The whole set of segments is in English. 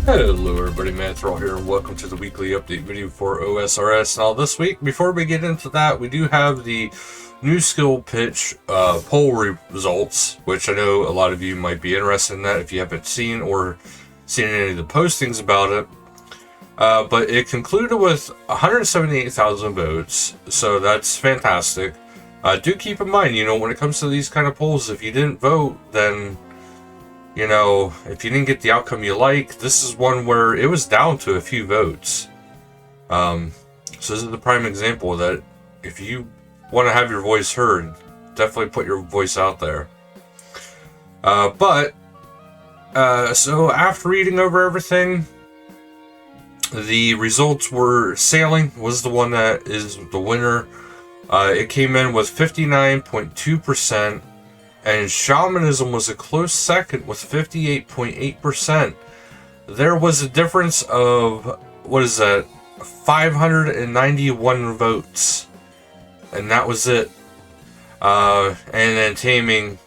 Hello everybody, Manithral here, and welcome to the weekly update video for OSRS. Now this week, before we get into that, we do have the new skill pitch poll results, which I know a lot of you might be interested in that if you haven't seen or seen any of the postings about it. But it concluded with 178,000 votes, so that's fantastic. Do keep in mind, when it comes to these kind of polls, if you didn't vote, then if you didn't get the outcome you like, this is one where it was down to a few votes. So this is the prime example that if you want to have your voice heard, definitely put your voice out there. So after reading over everything, the results were Sailing was the one that is the winner. It came in with 59.2%. And Shamanism was a close second with 58.8%. There was a difference of, 591 votes. And that was it. And then Taming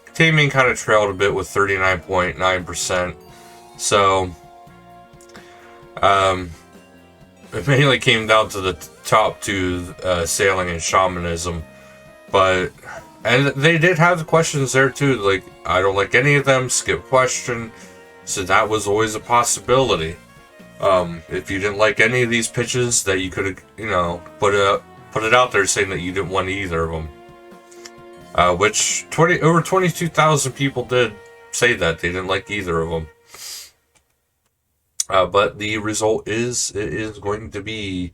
kind of trailed a bit with 39.9%. So, it mainly came down to the top two, Sailing and Shamanism. And they did have the questions there too, like, I don't like any of them, skip question. So that was always a possibility. If you didn't like any of these pitches, that you could have, put it out there saying that you didn't want either of them. Which over 22,000 people did say that they didn't like either of them. But the result is, it is going to be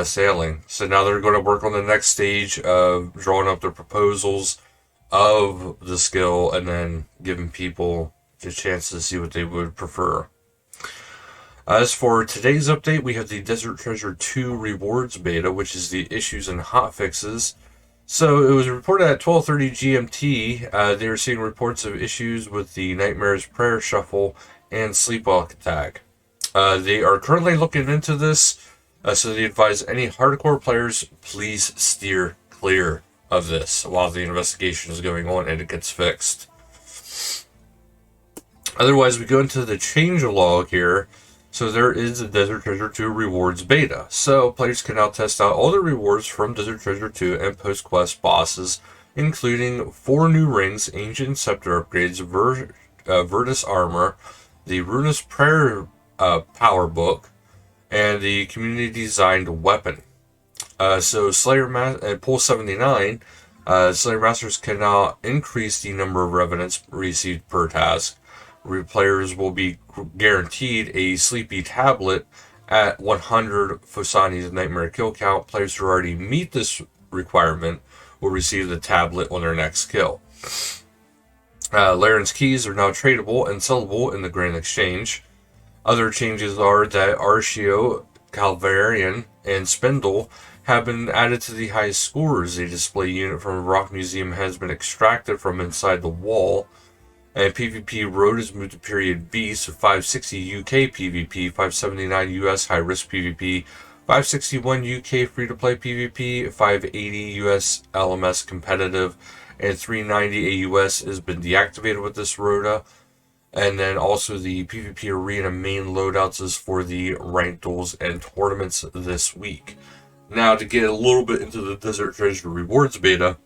Sailing. So now they're going to work on the next stage of drawing up their proposals of the skill and then giving people the chance to see what they would prefer. As for today's update, we have the Desert Treasure 2 rewards beta, which is the issues and hotfixes. So it was reported at 12:30 GMT. They were seeing reports of issues with the Nightmare's Prayer Shuffle and Sleepwalk attack. They are currently looking into this. So they advise any hardcore players, please steer clear of this while the investigation is going on and it gets fixed. Otherwise, we go into the changelog here. So there is a Desert Treasure 2 rewards beta. So players can now test out all the rewards from Desert Treasure 2 and post-quest bosses, including 4 new rings, Ancient Scepter upgrades, Virtus armor, the Ruinous Powers power book, and the community-designed weapon. So Slayer Pool 79, Slayer Masters can now increase the number of revenants received per task. Players will be guaranteed a sleepy tablet at 100 Fosani's Nightmare kill count. Players who already meet this requirement will receive the tablet on their next kill. Laren's keys are now tradable and sellable in the Grand Exchange. Other changes are that Archeo, Calvarian, and Spindle have been added to the highest scores. A display unit from a rock museum has been extracted from inside the wall. And PvP Road is moved to period B, so 560 UK PvP, 579 US high-risk PvP, 561 UK free-to-play PvP, 580 US LMS competitive, and 390 AUS has been deactivated with this rota. And then also the PvP Arena main loadouts is for the ranked duels and tournaments this week. Now to get a little bit into the Desert Treasure rewards beta.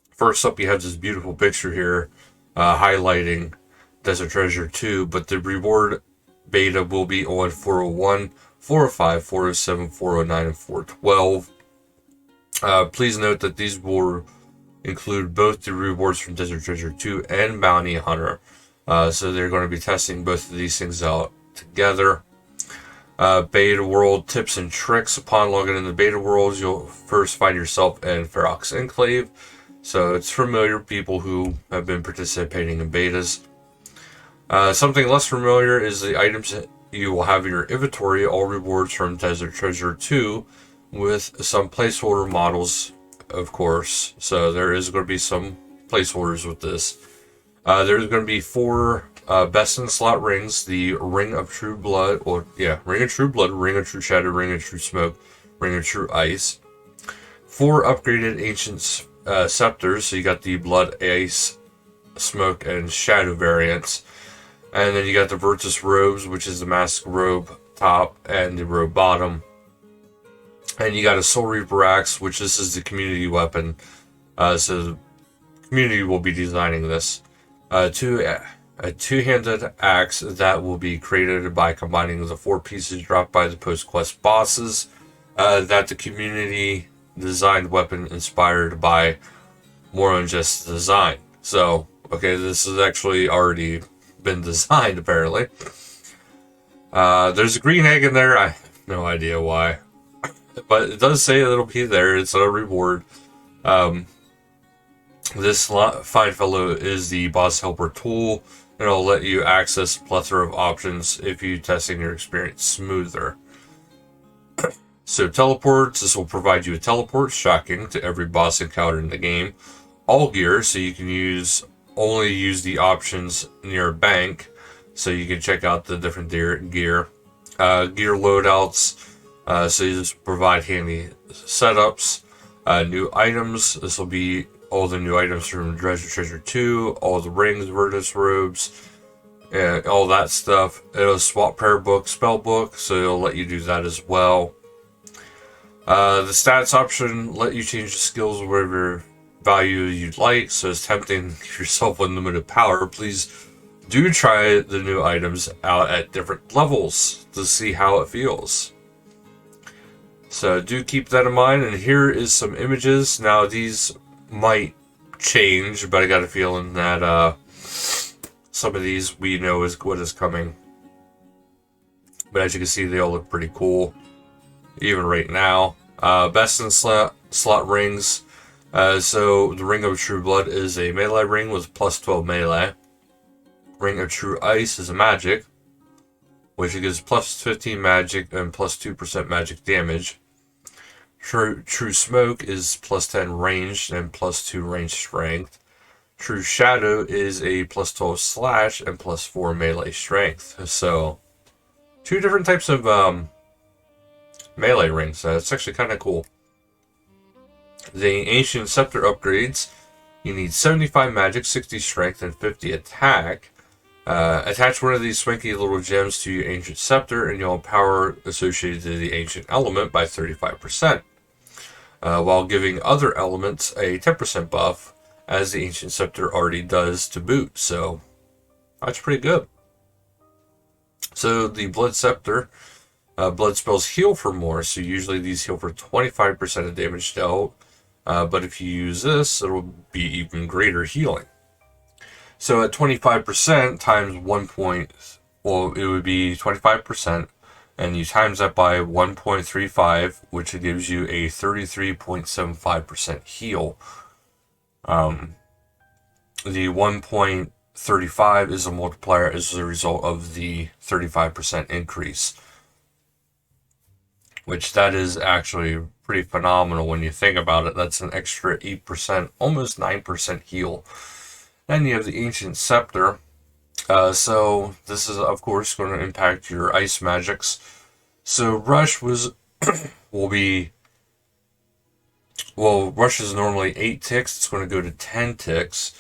First up, you have this beautiful picture here highlighting Desert Treasure 2, but the reward beta will be on 401, 405, 407, 409, and 412. Please note that these will include both the rewards from Desert Treasure 2 and Bounty Hunter. So they're going to be testing both of these things out together. Beta world tips and tricks. Upon logging in the beta worlds, you'll first find yourself in Ferox Enclave. So it's familiar people who have been participating in betas. Something less familiar is the items that you will have in your inventory, all rewards from Desert Treasure 2, with some placeholder models, of course. So there is going to be some placeholders with this. There's going to be 4 best in slot rings: the Ring of True Blood, Ring of True Blood, Ring of True Shadow, Ring of True Smoke, Ring of True Ice. 4 upgraded Ancient Scepters, so you got the Blood, Ice, Smoke, and Shadow variants. And then you got the Virtus robes, which is the mask robe top and the robe bottom. And you got a Soul Reaper axe, which this is the community weapon. So the community will be designing this. A two-handed axe that will be created by combining the 4 pieces dropped by the post-quest bosses. That the community designed weapon inspired by more than just the design. So, okay, this has actually already been designed, apparently. There's a green egg in there. I have no idea why. But it does say it'll be there. It's a reward. This fine fellow is the boss helper tool. And it'll let you access a plethora of options if you testing your experience smoother. So teleports. This will provide you a teleport, shocking, to every boss encounter in the game. All gear, so you can only use the options near a bank. So you can check out the different gear. Gear loadouts. So you just provide handy setups. New items. This will be all the new items from Treasure 2, all the rings, Ruinous robes, and all that stuff. It'll swap prayer book, spell book, so it'll let you do that as well. The stats option let you change the skills whatever value you'd like, so it's tempting to give yourself unlimited power. Please do try the new items out at different levels to see how it feels. So do keep that in mind, and here is some images. Now these might change, but I got a feeling that some of these we know is what is coming. But as you can see, they all look pretty cool, even right now. Best in slot rings. So the Ring of True Blood is a melee ring with plus 12 melee. Ring of True Ice is a magic, which gives plus 15 magic and plus 2% magic damage. True Smoke is plus 10 ranged and plus 2 range strength. True Shadow is a plus 12 slash and plus 4 melee strength. So, 2 different types of melee rings. It's actually kind of cool. The Ancient Scepter upgrades. You need 75 magic, 60 strength, and 50 attack. Attach one of these swanky little gems to your Ancient Scepter, and you'll empower associated to the Ancient element by 35%. While giving other elements a 10% buff, as the Ancient Scepter already does to boot. So, that's pretty good. So, the Blood Scepter, blood spells heal for more, so usually these heal for 25% of damage dealt, but if you use this, it'll be even greater healing. So, at 25% times 1 point, well, it would be 25%. And you times that by 1.35, which gives you a 33.75% heal. The 1.35 is a multiplier as a result of the 35% increase. Which that is actually pretty phenomenal when you think about it. That's an extra 8%, almost 9% heal. Then you have the Ancient Scepter. So this is of course going to impact your ice magics. So Rush Rush is normally 8 ticks. It's going to go to 10 ticks.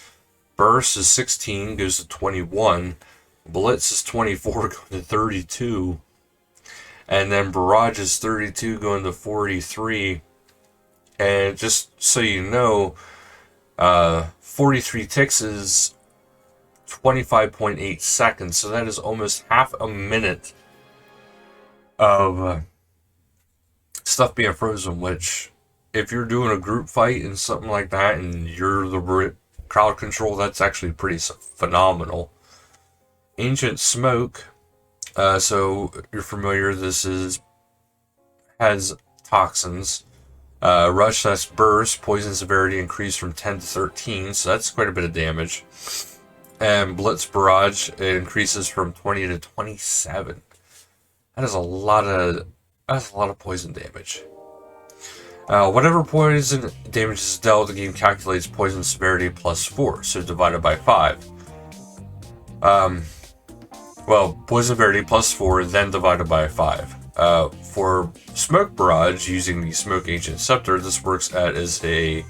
Burst is 16, goes to 21. Blitz is 24, going to 32. And then Barrage is 32, going to 43. And just so you know, 43 ticks is 25.8 seconds, so that is almost half a minute of stuff being frozen, which if you're doing a group fight and something like that and you're the crowd control, that's actually pretty phenomenal. Ancient Smoke, so you're familiar, this has toxins. Rush, that's burst, poison severity increased from 10 to 13, so that's quite a bit of damage. And Blitz Barrage, it increases from 20 to 27. That is a lot of poison damage. Whatever poison damage is dealt, the game calculates poison severity plus 4, so divided by 5. Poison severity plus 4, then divided by 5. For Smoke Barrage, using the Smoke Ancient Scepter, this works as a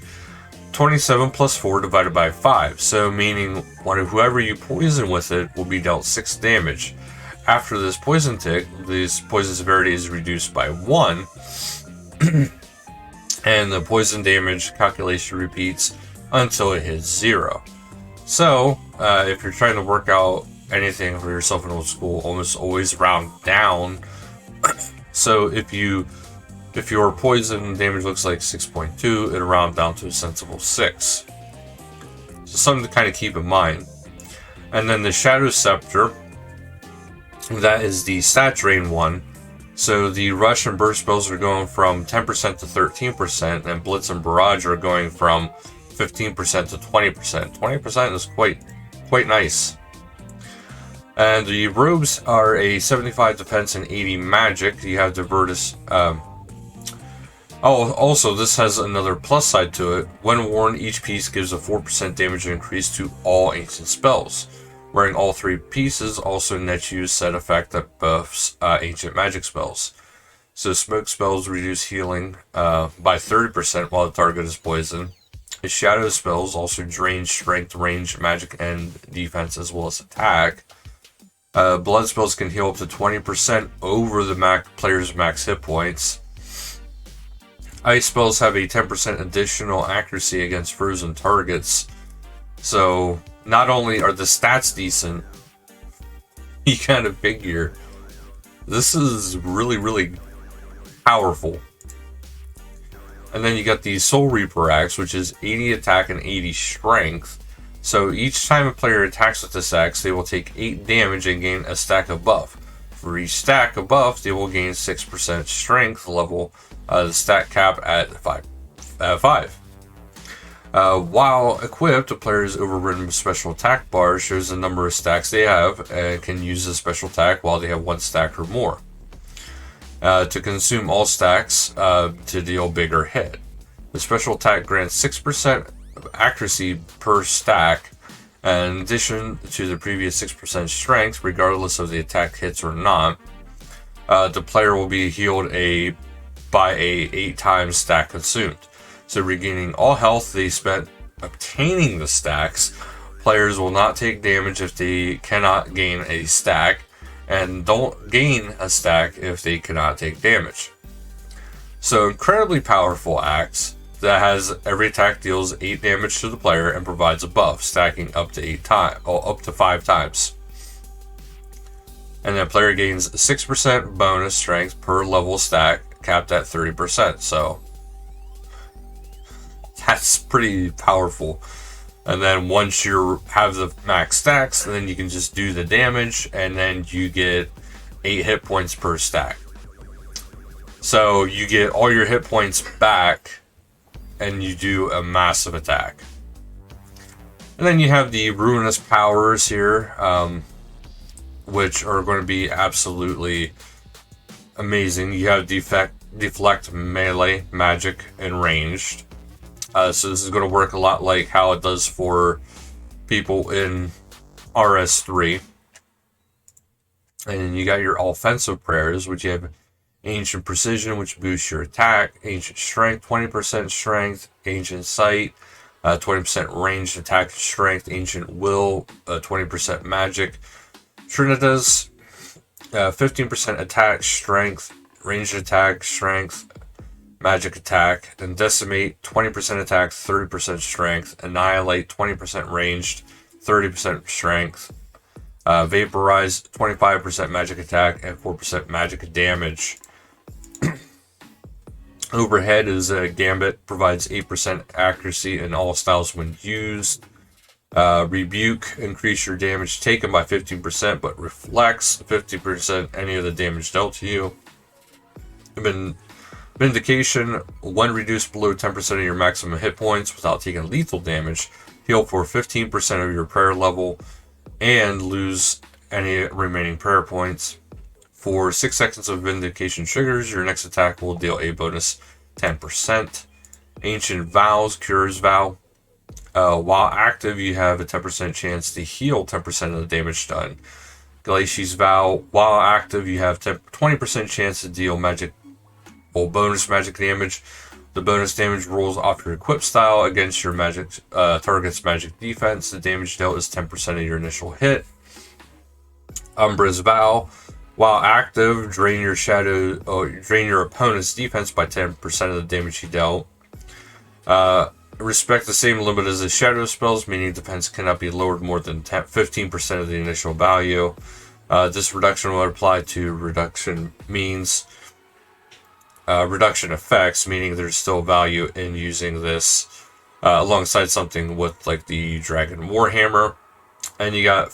27 plus 4 divided by 5. So meaning whoever you poison with it will be dealt 6 damage. After this poison tick, this poison severity is reduced by 1. And the poison damage calculation repeats until it hits 0. So, if you're trying to work out anything for yourself in old school, almost always round down. So if your poison damage looks like 6.2, it'll round down to a sensible 6. So something to kind of keep in mind. And then the Shadow Scepter, that is the stat drain one. So the Rush and Burst spells are going from 10% to 13%, and Blitz and Barrage are going from 15% to 20%. 20% is quite nice. And the robes are a 75 defense and 80 magic. You have the Virtus. Also, this has another plus side to it. When worn, each piece gives a 4% damage increase to all ancient spells. Wearing all 3 pieces also nets you a set effect that buffs ancient magic spells. So smoke spells reduce healing by 30% while the target is poisoned. His shadow spells also drain strength, range, magic, and defense, as well as attack. Blood spells can heal up to 20% over the player's max hit points. Ice spells have a 10% additional accuracy against frozen targets. So not only are the stats decent, you kind of figure this is really powerful. And then you got the Soul Reaper axe, which is 80 attack and 80 strength. So each time a player attacks with this axe, they will take 8 damage and gain a stack of buff. For each stack of buff, they will gain 6% strength level, the stat cap at 5. While equipped, a player is overridden with special attack bar, shows the number of stacks they have, and can use a special attack while they have 1 stack or more. To consume all stacks to deal bigger hit. The special attack grants 6% accuracy per stack, in addition to the previous 6% strength, regardless of the attack hits or not. The player will be healed by a 8 times stack consumed. So regaining all health they spent obtaining the stacks. Players will not take damage if they cannot gain a stack, and don't gain a stack if they cannot take damage. So incredibly powerful axe that has every attack deals 8 damage to the player and provides a buff, stacking up to 5 times. And the player gains 6% bonus strength per level stack, capped at 30%. So that's pretty powerful. And then once you have the max stacks, then you can just do the damage, and then you get 8 hit points per stack. So you get all your hit points back, and you do a massive attack. And then you have the Ruinous Powers here, which are going to be absolutely amazing. You have deflect, melee, magic, and ranged. So this is going to work a lot like how it does for people in RS3. And then you got your offensive prayers, which you have Ancient Precision, which boosts your attack, Ancient Strength, 20% Strength, Ancient Sight, 20% ranged attack strength, Ancient Will, 20% magic. Trinitas, 15% attack strength, ranged attack strength, magic attack. And Decimate, 20% attack, 30% strength. Annihilate, 20% ranged, 30% strength. Vaporize, 25% magic attack and 4% magic damage. Overhead is a Gambit, provides 8% accuracy in all styles when used. Rebuke, increase your damage taken by 15%, but reflects 50% any of the damage dealt to you. Vindication, when reduced below 10% of your maximum hit points without taking lethal damage, heal for 15% of your prayer level and lose any remaining prayer points. For 6 seconds of Vindication triggers, your next attack will deal a bonus 10%. Ancient Vows, Cures Vow. While active, you have a 10% chance to heal 10% of the damage done. Glacia's Vow, while active, you have 20% chance to deal bonus magic damage The bonus damage rolls off your equip style against your magic target's magic defense. The damage dealt is 10% of your initial hit. Umbra's Vow. While active, drain your opponent's defense by 10% of the damage he dealt. Respect the same limit as the shadow spells, meaning defense cannot be lowered more than 15% of the initial value. This reduction will apply to reduction effects, meaning there's still value in using this alongside something with like the Dragon Warhammer. And you got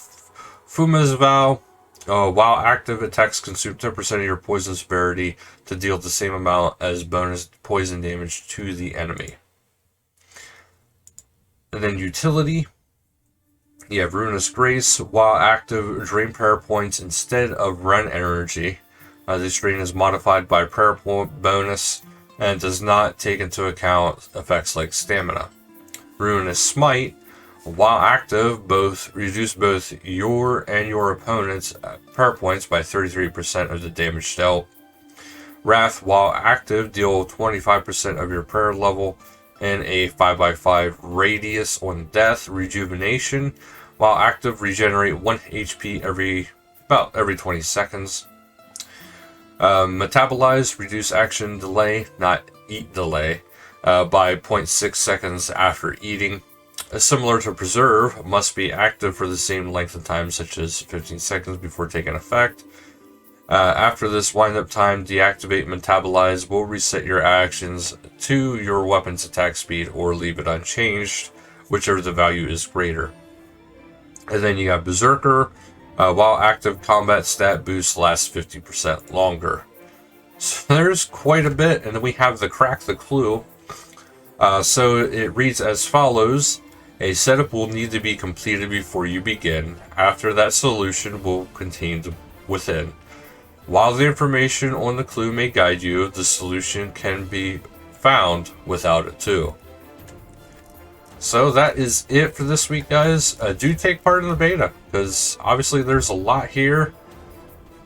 Fuma's Vow. While active, attacks consume 10% of your poison severity to deal the same amount as bonus poison damage to the enemy. And then utility. You have Ruinous Grace. While active, drain prayer points instead of run energy. This drain is modified by prayer point bonus and does not take into account effects like stamina. Ruinous Smite. While active, reduce both your and your opponent's prayer points by 33% of the damage dealt. Wrath. While active, deal 25% of your prayer level in a 5x5 radius on death. Rejuvenation. While active, regenerate 1 HP every 20 seconds. Metabolize. Reduce action delay, not eat delay, by 0.6 seconds after eating. Similar to Preserve, must be active for the same length of time, such as 15 seconds before taking effect. After this wind-up time, deactivate Metabolize will reset your actions to your weapon's attack speed or leave it unchanged, whichever the value is greater. And then you got Berserker. While active, combat stat boost lasts 50% longer. So there's quite a bit, and then we have the Crack the Clue. So it reads as follows. A setup will need to be completed before you begin. After that, solution will contained within. While the information on the clue may guide you, the solution can be found without it too. So that is it for this week, guys. Do take part in the beta, because obviously there's a lot here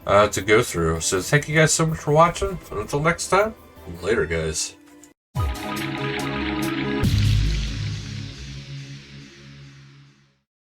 to go through. So thank you guys so much for watching. And until next time, later, guys.